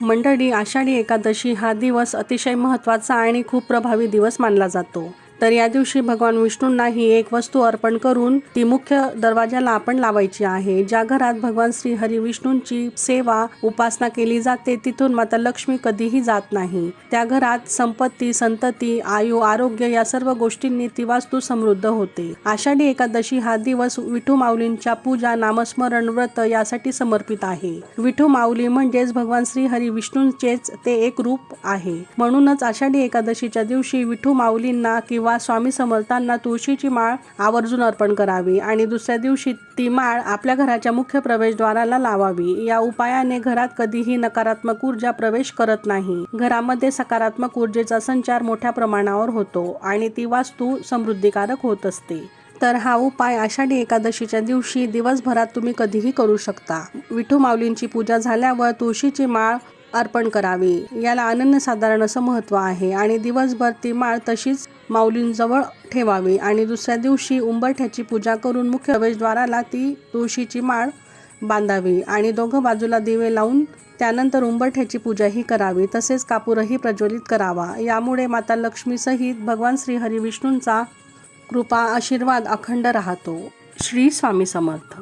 मंडळी, आषाढी एकादशी हा दिवस अतिशय महत्त्वाचा आणि खूप प्रभावी दिवस मानला जातो. तर या दिवशी भगवान विष्णूंनाही एक वस्तू अर्पण करून ती मुख्य दरवाजाला आपण लावायची आहे. ज्या घरात भगवान श्री हरी विष्णूंची सेवा उपासना केली जाते तिथून माता लक्ष्मी कधीही जात नाही. त्या घरात संपत्ती, संतती, आयु, आरोग्य या सर्व गोष्टींनी ती वास्तू समृद्ध होते. आषाढी एकादशी हा दिवस विठू माऊलींच्या पूजा, नामस्मरण, व्रत यासाठी समर्पित आहे. विठू माऊली म्हणजेच भगवान श्री हरी विष्णूंचेच ते एक रूप आहे. म्हणूनच आषाढी एकादशीच्या दिवशी विठू माऊलींना किंवा स्वामी समर्थांना तुळशीची माळ आवर्जून अर्पण करावी आणि दुसऱ्या दिवशी ती माळ आपल्या घराच्या मुख्य प्रवेशद्वाराला लावावी. या उपायाने घरात कधीही नकारात्मक ऊर्जा प्रवेश करत नाही. घरामध्ये सकारात्मक ऊर्जेचा संचार मोठ्या प्रमाणावर होतो आणि ती वास्तू समृद्धीकारक होत असते. तर हा उपाय आषाढी एकादशीच्या दिवशी दिवसभरात तुम्ही कधीही करू शकता. विठू माऊलींची पूजा झाल्यावर तुळशीची माळ अर्पण करावी. याला अनन्यसाधारण असं महत्त्व आहे आणि दिवसभर ती माळ तशीच माऊलींजवळ ठेवावी आणि दुसऱ्या दिवशी उंबरठ्याची पूजा करून मुख्य प्रवेशद्वाराला ती तुळशीची माळ बांधावी आणि दोघं बाजूला दिवे लावून त्यानंतर उंबरठ्याची पूजाही करावी. तसेच कापूरही प्रज्वलित करावा. यामुळे माता लक्ष्मीसहित भगवान श्री हरी विष्णूंचा कृपा आशीर्वाद अखंड राहतो. श्री स्वामी समर्थ.